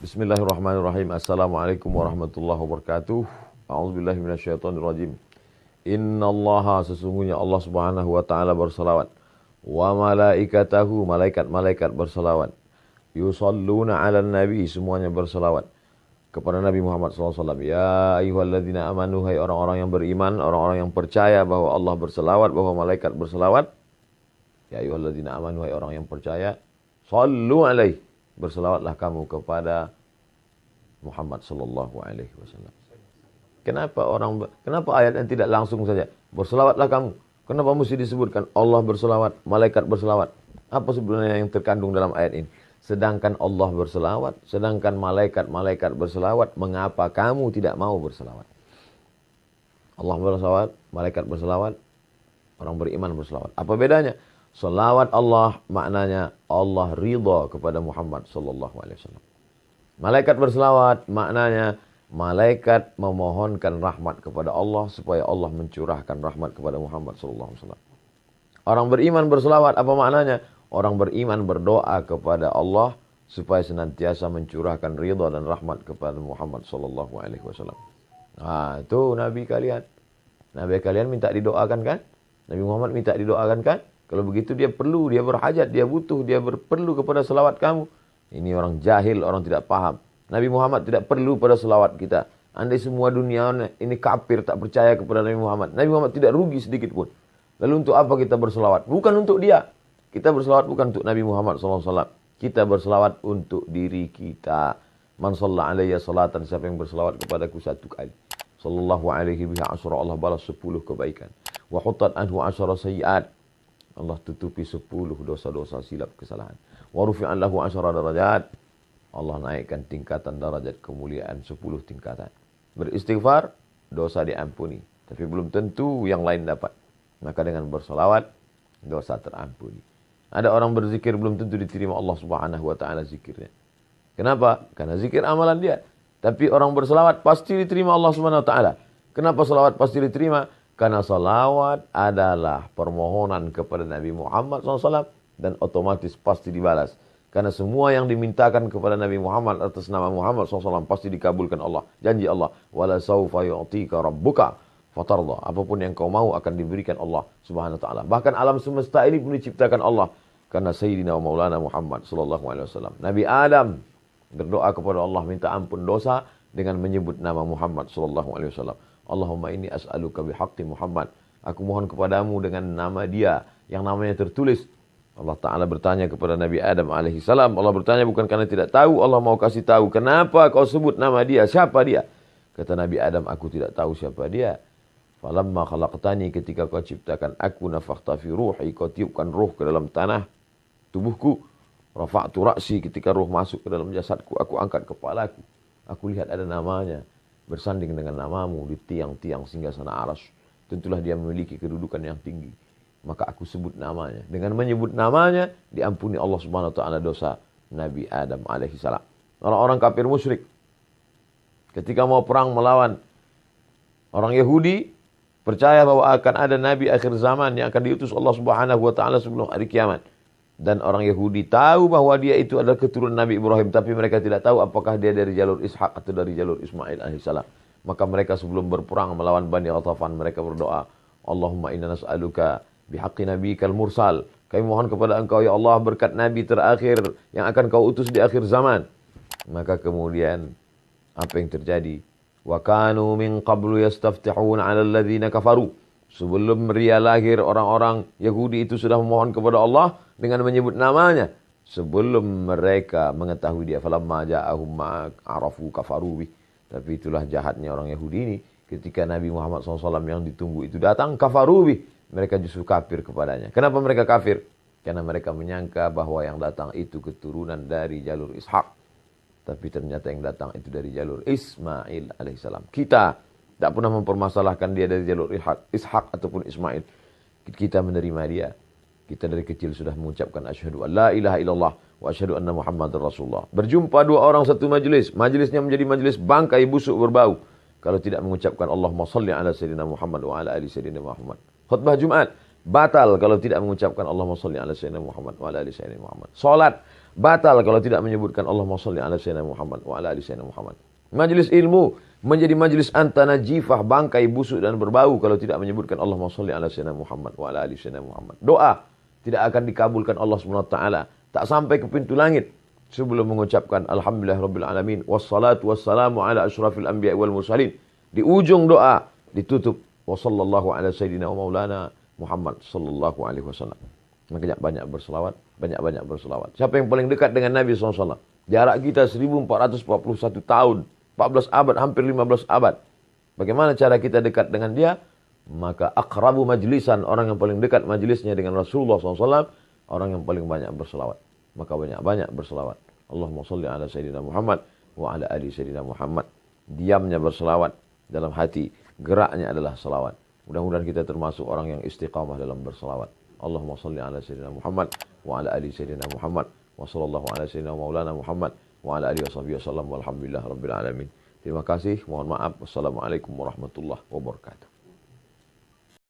Bismillahirrahmanirrahim. Assalamualaikum warahmatullahi wabarakatuh. A'udzubillahi minasyaitonirrajim. Innallaha, sesungguhnya Allah Subhanahu wa taala berselawat. Wa malaikatahu, malaikat-malaikat berselawat. Yusalluna 'alan nabi, semuanya berselawat kepada Nabi Muhammad SAW. Ya ayyuhalladzina amanu, hai orang-orang yang beriman, orang-orang yang percaya bahwa Allah berselawat, bahwa malaikat berselawat. Ya ayyuhalladzina amanu, hai orang yang percaya, sallu alaihi, berselawatlah kamu kepada Muhammad sallallahu alaihi wasallam. Kenapa ayat yang tidak langsung saja berselawatlah kamu? Kenapa mesti disebutkan Allah berselawat, malaikat berselawat? Apa sebenarnya yang terkandung dalam ayat ini? Sedangkan Allah berselawat, sedangkan malaikat berselawat, mengapa kamu tidak mau berselawat? Allah berselawat, malaikat berselawat, orang beriman berselawat. Apa bedanya? Selawat Allah maknanya Allah ridha kepada Muhammad sallallahu alaihi wasallam. Malaikat berselawat maknanya malaikat memohonkan rahmat kepada Allah supaya Allah mencurahkan rahmat kepada Muhammad sallallahu alaihi wasallam. Orang beriman berselawat apa maknanya? Orang beriman berdoa kepada Allah supaya senantiasa mencurahkan ridha dan rahmat kepada Muhammad sallallahu alaihi wasallam. Nah, itu nabi kalian. Nabi kalian minta didoakan kan? Nabi Muhammad minta didoakan kan? Kalau begitu dia perlu, dia berhajat, dia butuh, dia perlu kepada selawat kamu. Ini orang jahil, orang tidak paham. Nabi Muhammad tidak perlu pada selawat kita. Andai semua dunia ini kafir, tak percaya kepada Nabi Muhammad. Nabi Muhammad tidak rugi sedikit pun. Lalu untuk apa kita berselawat? Bukan untuk dia. Kita berselawat bukan untuk Nabi Muhammad SAW. Kita berselawat untuk diri kita. Man shalla alayya salatan, siapa yang berselawat kepadaku satu kali. Sallallahu alaihi biha asyara, Allah balas 10 kebaikan. Wa huttat anhu asyara sayyiat, Allah tutupi 10 dosa-dosa silap kesalahan. Wa rufi'an lahu 10 darajat, Allah naikkan tingkatan darajat kemuliaan 10 tingkatan. Beristighfar, dosa diampuni. Tapi belum tentu yang lain dapat. Maka dengan berselawat, dosa terampuni. Ada orang berzikir belum tentu diterima Allah Subhanahu wa taala zikirnya. Kenapa? Karena zikir amalan dia. Tapi orang berselawat pasti diterima Allah Subhanahu wa taala. Kenapa selawat pasti diterima? Karena salawat adalah permohonan kepada Nabi Muhammad SAW dan otomatis pasti dibalas. Karena semua yang dimintakan kepada Nabi Muhammad atas nama Muhammad SAW pasti dikabulkan Allah. Janji Allah, wala saufa yu'tika rabbuka fatarda. Apapun yang kau mau akan diberikan Allah Subhanahu wa taala. Bahkan alam semesta ini pun diciptakan Allah karena Sayyidina wa Maulana Muhammad sallallahu alaihi wasallam. Nabi Adam berdoa kepada Allah minta ampun dosa dengan menyebut nama Muhammad sallallahu alaihi wasallam. Allahumma inni as'aluka bihaqqi Muhammad. Aku mohon kepadamu dengan nama dia yang namanya tertulis. Allah Ta'ala bertanya kepada Nabi Adam alaihissalam. Allah bertanya bukan karena tidak tahu. Allah mau kasih tahu. Kenapa kau sebut nama dia? Siapa dia? Kata Nabi Adam, aku tidak tahu siapa dia. Falamma khalaqtani, ketika kau ciptakan aku, nafakhta fi ruhi, kau tiupkan ruh ke dalam tanah tubuhku. Rafa'tu ra'si, ketika ruh masuk ke dalam jasadku, aku angkat kepalaku. Aku lihat ada namanya. Bersanding dengan namamu di tiang-tiang singgasana arsy. Tentulah dia memiliki kedudukan yang tinggi. Maka aku sebut namanya. Dengan menyebut namanya, diampuni Allah Subhanahu wa taala dosa Nabi Adam alaihissalam. Orang-orang kafir musyrik ketika mau perang melawan orang Yahudi, percaya bahwa akan ada nabi akhir zaman yang akan diutus Allah Subhanahu wa taala sebelum hari kiamat. Dan orang Yahudi tahu bahwa dia itu adalah keturunan Nabi Ibrahim. Tapi mereka tidak tahu apakah dia dari jalur Ishak atau dari jalur Ismail alaihissalam. Maka mereka sebelum berperang melawan Bani Ghatafan, mereka berdoa, Allahumma inna nas'aluka bihaqqi nabiyikal mursal. Kami mohon kepada engkau ya Allah berkat Nabi terakhir yang akan kau utus di akhir zaman. Maka kemudian apa yang terjadi? Wa kanu min qablu yastaftihuna 'alal ladzina kafaru. Sebelum dia lahir, orang-orang Yahudi itu sudah memohon kepada Allah dengan menyebut namanya. Sebelum mereka mengetahui dia. Falamma ja'ahum ma'arafu kafaru bih. Tapi itulah jahatnya orang Yahudi ini. Ketika Nabi Muhammad SAW yang ditunggu itu datang, kafaru bih. Mereka justru kafir kepadanya. Kenapa mereka kafir? Karena mereka menyangka bahwa yang datang itu keturunan dari jalur Ishak. Tapi ternyata yang datang itu dari jalur Ismail alaihissalam. Kita tak pernah mempermasalahkan dia dari jalur Ishak ataupun Ismail. Kita menerima dia. Kita dari kecil sudah mengucapkan asyhadu an la ilaha illallah wa asyhadu anna Muhammadar Rasulullah. Berjumpa dua orang satu majlis. Majlisnya menjadi majlis bangkai busuk berbau. Kalau tidak mengucapkan Allahumma salli ala sayyidina Muhammad wa ala ali sayyidina Muhammad. Khutbah Jumat batal kalau tidak mengucapkan Allahumma salli ala sayyidina Muhammad wa ala ali sayyidina Muhammad. Salat batal kalau tidak menyebutkan Allahumma shalli ala sayyidina Muhammad wa ala ali sayyidina Muhammad. Majelis ilmu menjadi majelis antana jifah, bangkai, busuk dan berbau kalau tidak menyebutkan Allahumma shalli ala sayyidina Muhammad wa ala ali sayyidina Muhammad. Doa tidak akan dikabulkan Allah Subhanahu wa taala, tak sampai ke pintu langit sebelum mengucapkan alhamdulillahirabbil alamin wassalatu wassalamu ala asyrafil anbiya'i wal mursalin. Di ujung doa ditutup wa sallallahu ala sayyidina wa maulana Muhammad sallallahu alaihi wasallam. Makanya banyak berselawat, banyak-banyak berselawat. Siapa yang paling dekat dengan Nabi SAW? Jarak kita 1441 tahun, 14 abad, hampir 15 abad. Bagaimana cara kita dekat dengan dia? Maka akrabu majlisan, orang yang paling dekat majlisnya dengan Rasulullah SAW, orang yang paling banyak berselawat. Maka banyak-banyak berselawat. Allahumma salli ala sayyidina Muhammad wa ala ali sayyidina Muhammad. Diamnya berselawat, dalam hati geraknya adalah selawat. Mudah-mudahan kita termasuk orang yang istiqamah dalam berselawat. Allahumma salli ala sayyidina Muhammad wa ala ali sayyidina Muhammad wa sallallahu ala sayyidina maulana Muhammad wa ala alihi washabihi wasallam walhamdulillah rabbil alamin. Terima kasih, mohon maaf. Wassalamualaikum warahmatullahi wabarakatuh.